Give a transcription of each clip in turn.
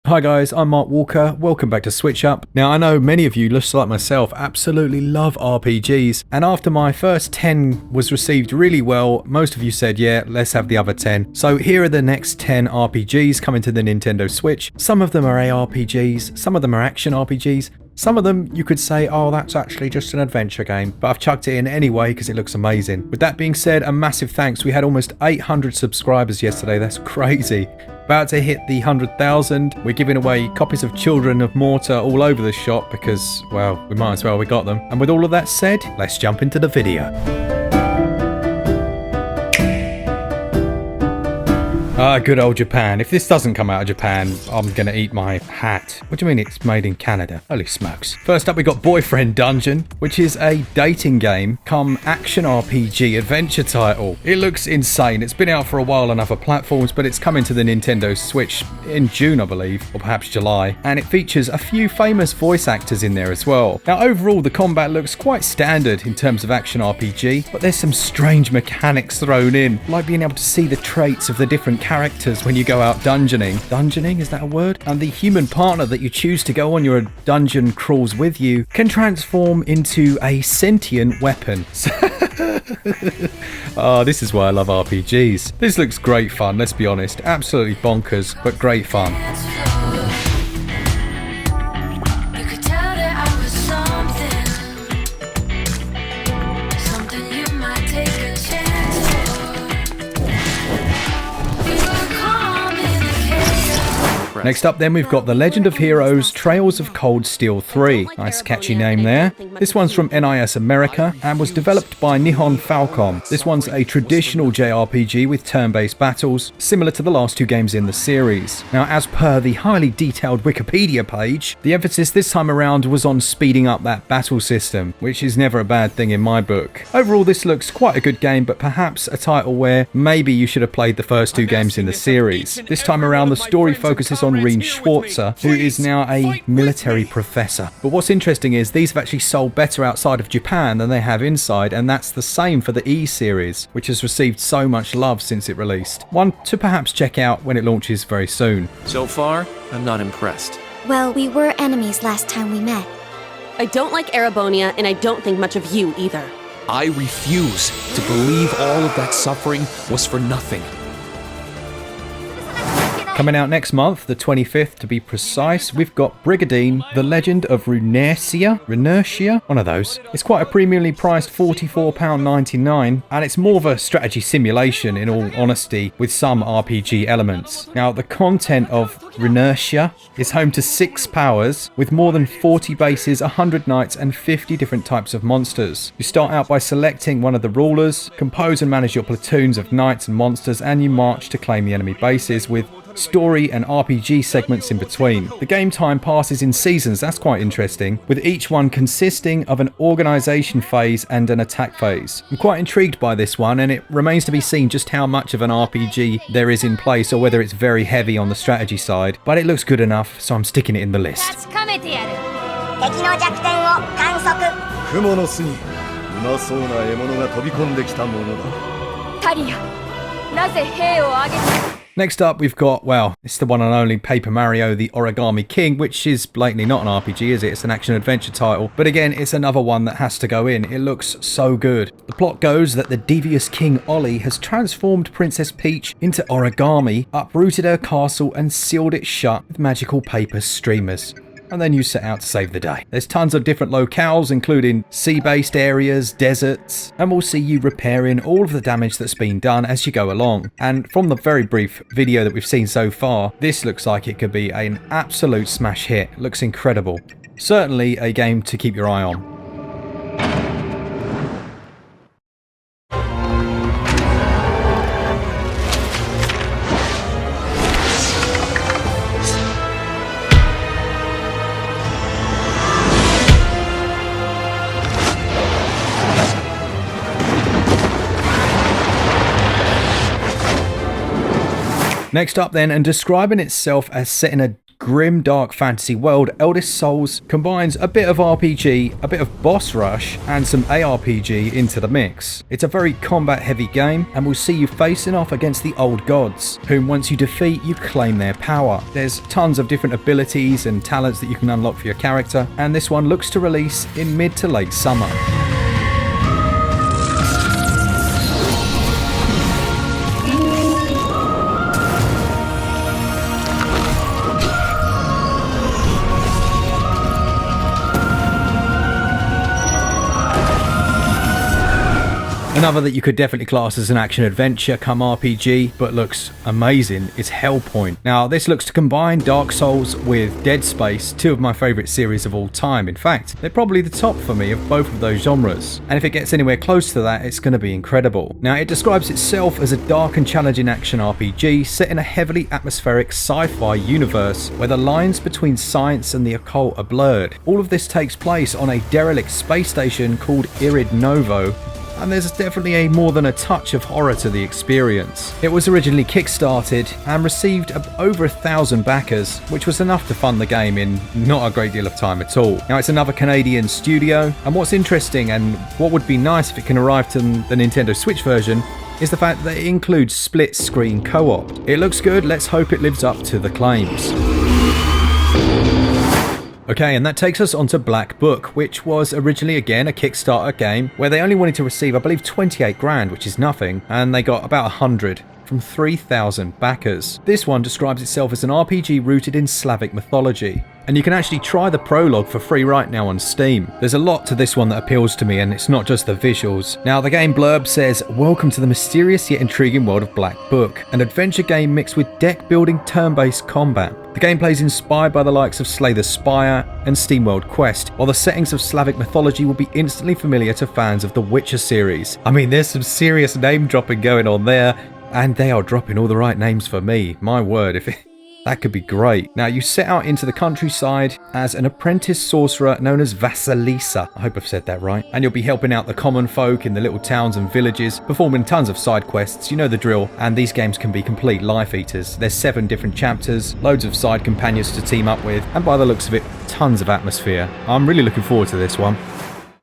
Hi guys, I'm Mark Walker, welcome back to SwitchUp. Now I know many of you, just like myself, absolutely love RPGs, and after my first 10 was received really well, most of you said yeah, let's have the other 10. So here are the next 10 RPGs coming to the Nintendo Switch. Some of them are ARPGs, some of them are action RPGs, some of them you could say, oh, that's actually just an adventure game, but I've chucked it in anyway because it looks amazing. With that being said, a massive thanks. We had almost 800 subscribers yesterday, that's crazy. About to hit the 100,000. We're giving away copies of Children of Mortar all over the shop because, well, we might as well, we got them. And with all of that said, let's jump into the video. Good old Japan. If this doesn't come out of Japan, I'm gonna eat my hat. What do you mean it's made in Canada? Holy smokes. First up, we got Boyfriend Dungeon, which is a dating game come action RPG adventure title. It looks insane. It's been out for a while on other platforms, but it's coming to the Nintendo Switch in June, I believe, or perhaps July. And it features a few famous voice actors in there as well. Now, overall, the combat looks quite standard in terms of action RPG, but there's some strange mechanics thrown in, like being able to see the traits of the different characters when you go out dungeoning. Dungeoning, is that a word? And the human partner that you choose to go on your dungeon crawls with you can transform into a sentient weapon. Oh, this is why I love RPGs. This looks great fun, let's be honest. Absolutely bonkers, but great fun. Next up then we've got The Legend of Heroes Trails of Cold Steel 3. Nice catchy name there. This one's from NIS America and was developed by Nihon Falcom. This one's a traditional JRPG with turn-based battles, similar to the last two games in the series. Now, as per the highly detailed Wikipedia page, the emphasis this time around was on speeding up that battle system, which is never a bad thing in my book. Overall, this looks quite a good game, but perhaps a title where maybe you should have played the first two games in the series. This time around, the story focuses on Reen Schwarzer, who is now a military professor. But what's interesting is these have actually sold better outside of Japan than they have inside, and that's the same for the E series, which has received so much love since it released. One to perhaps check out when it launches very soon. So far, I'm not impressed. Well, we were enemies last time we met. I don't like Arabonia, and I don't think much of you either. I refuse to believe all of that suffering was for nothing. Coming out next month, the 25th to be precise, we've got Brigadine, The Legend of Runertia? One of those. It's quite a premiumly priced £44.99, and it's more of a strategy simulation in all honesty, with some RPG elements. Now, the content of Runertia is home to 6 powers, with more than 40 bases, 100 knights, and 50 different types of monsters. You start out by selecting one of the rulers, compose and manage your platoons of knights and monsters, and you march to claim the enemy bases, with story and RPG segments in between. The game time passes in seasons, that's quite interesting, with each one consisting of an organisation phase and an attack phase. I'm quite intrigued by this one, and it remains to be seen just how much of an RPG there is in place, or whether it's very heavy on the strategy side, but it looks good enough, so I'm sticking it in the list. Next up, we've got, well, it's the one and only Paper Mario, the Oragami King, which is blatantly not an RPG, is it? It's an action-adventure title. But again, it's another one that has to go in. It looks so good. The plot goes that the devious King Ollie has transformed Princess Peach into origami, uprooted her castle, and sealed it shut with magical paper streamers. And then you set out to save the day. There's tons of different locales, including sea-based areas, deserts, and we'll see you repairing all of the damage that's been done as you go along. And from the very brief video that we've seen so far, this looks like it could be an absolute smash hit. It looks incredible. Certainly a game to keep your eye on. Next up then, and describing itself as set in a grim dark fantasy world, Eldest Souls combines a bit of RPG, a bit of boss rush, and some ARPG into the mix. It's a very combat heavy game and will see you facing off against the old gods, whom once you defeat you claim their power. There's tons of different abilities and talents that you can unlock for your character, and this one looks to release in mid to late summer. Another that you could definitely class as an action-adventure come RPG, but looks amazing, is Hellpoint. Now, this looks to combine Dark Souls with Dead Space, two of my favourite series of all time. In fact, they're probably the top for me of both of those genres. And if it gets anywhere close to that, it's going to be incredible. Now, it describes itself as a dark and challenging action RPG set in a heavily atmospheric sci-fi universe where the lines between science and the occult are blurred. All of this takes place on a derelict space station called Irid Novo, and there's definitely more than a touch of horror to the experience. It was originally kickstarted and received over 1,000 backers, which was enough to fund the game in not a great deal of time at all. Now, it's another Canadian studio, and what's interesting and what would be nice if it can arrive to the Nintendo Switch version is the fact that it includes split-screen co-op. It looks good, let's hope it lives up to the claims. Okay, and that takes us onto Black Book, which was originally again a Kickstarter game where they only wanted to receive, I believe, 28 grand, which is nothing, and they got about 100 from 3,000 backers. This one describes itself as an RPG rooted in Slavic mythology, and you can actually try the prologue for free right now on Steam. There's a lot to this one that appeals to me, and it's not just the visuals. Now, the game blurb says, "Welcome to the mysterious yet intriguing world of Black Book, an adventure game mixed with deck-building turn-based combat. The gameplay is inspired by the likes of Slay the Spire and SteamWorld Quest, while the settings of Slavic mythology will be instantly familiar to fans of the Witcher series." I mean, there's some serious name-dropping going on there, and they are dropping all the right names for me. My word, that could be great. Now, you set out into the countryside as an apprentice sorcerer known as Vasilisa. I hope I've said that right. And you'll be helping out the common folk in the little towns and villages, performing tons of side quests. You know the drill. And these games can be complete life eaters. There's 7 different chapters, loads of side companions to team up with, and by the looks of it, tons of atmosphere. I'm really looking forward to this one.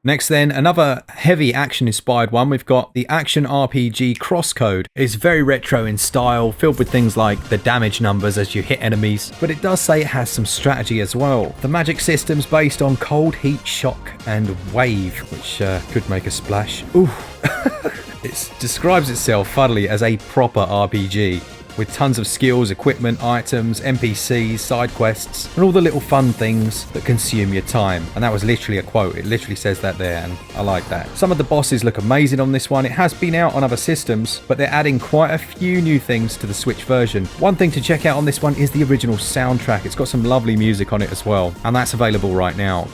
Next then, another heavy action-inspired one. We've got the action RPG CrossCode. It's very retro in style, filled with things like the damage numbers as you hit enemies, but it does say it has some strategy as well. The magic system's based on cold, heat, shock, and wave, which could make a splash. Ooh. It describes itself, funnily, as a proper RPG, with tons of skills, equipment, items, NPCs, side quests, and all the little fun things that consume your time. And that was literally a quote. It literally says that there, and I like that. Some of the bosses look amazing on this one. It has been out on other systems, but they're adding quite a few new things to the Switch version. One thing to check out on this one is the original soundtrack. It's got some lovely music on it as well, and that's available right now.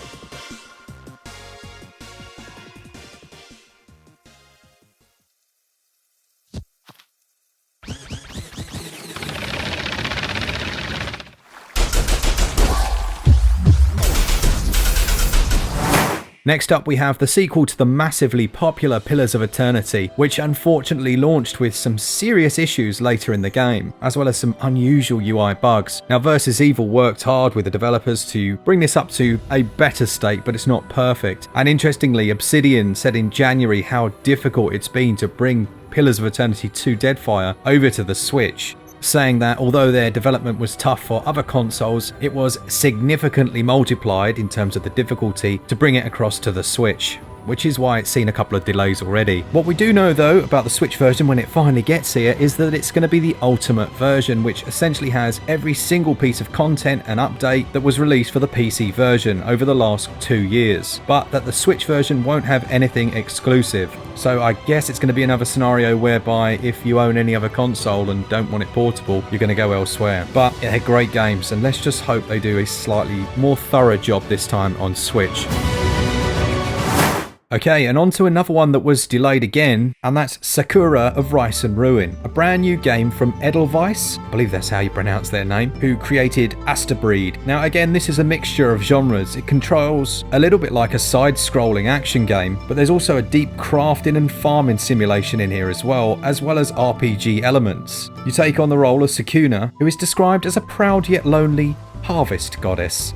Next up, we have the sequel to the massively popular Pillars of Eternity, which unfortunately launched with some serious issues later in the game, as well as some unusual UI bugs. Now, Versus Evil worked hard with the developers to bring this up to a better state, but it's not perfect. And interestingly, Obsidian said in January how difficult it's been to bring Pillars of Eternity 2 Deadfire over to the Switch, saying that although their development was tough for other consoles, it was significantly multiplied in terms of the difficulty to bring it across to the Switch, which is why it's seen a couple of delays already. What we do know though about the Switch version when it finally gets here is that it's going to be the ultimate version, which essentially has every single piece of content and update that was released for the PC version over the last 2 years, but that the Switch version won't have anything exclusive. So I guess it's going to be another scenario whereby if you own any other console and don't want it portable, you're going to go elsewhere. But they're great games, and let's just hope they do a slightly more thorough job this time on Switch. Okay, and on to another one that was delayed again, and that's Sakura of Rice and Ruin, a brand new game from Edelweiss, I believe that's how you pronounce their name, who created Asterbreed. Now again, this is a mixture of genres. It controls a little bit like a side-scrolling action game, but there's also a deep crafting and farming simulation in here as well as RPG elements. You take on the role of Sakuna, who is described as a proud yet lonely, Harvest Goddess.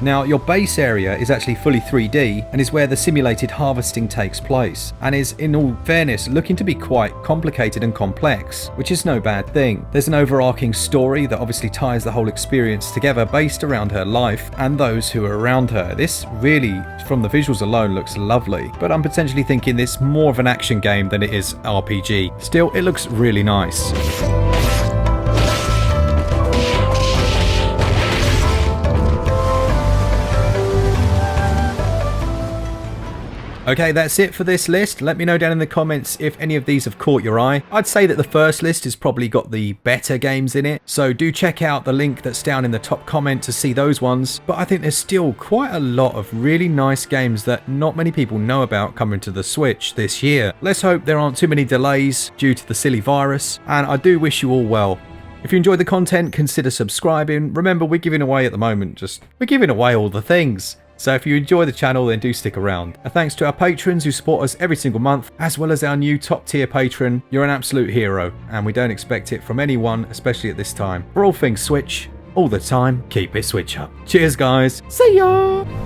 Now, your base area is actually fully 3D and is where the simulated harvesting takes place, and is, in all fairness, looking to be quite complicated and complex, which is no bad thing. There's an overarching story that obviously ties the whole experience together based around her life and those who are around her. This really, from the visuals alone, looks lovely, but I'm potentially thinking it's more of an action game than it is RPG. Still, it looks really nice. Okay, that's it for this list. Let me know down in the comments if any of these have caught your eye. I'd say that the first list has probably got the better games in it, so do check out the link that's down in the top comment to see those ones. But I think there's still quite a lot of really nice games that not many people know about coming to the Switch this year. Let's hope there aren't too many delays due to the silly virus, and I do wish you all well. If you enjoyed the content, consider subscribing. Remember, we're giving away at the moment, we're giving away all the things. So if you enjoy the channel, then do stick around. And thanks to our patrons who support us every single month, as well as our new top tier patron. You're an absolute hero, and we don't expect it from anyone, especially at this time. For all things Switch, all the time, keep it Switch up. Cheers guys, see ya!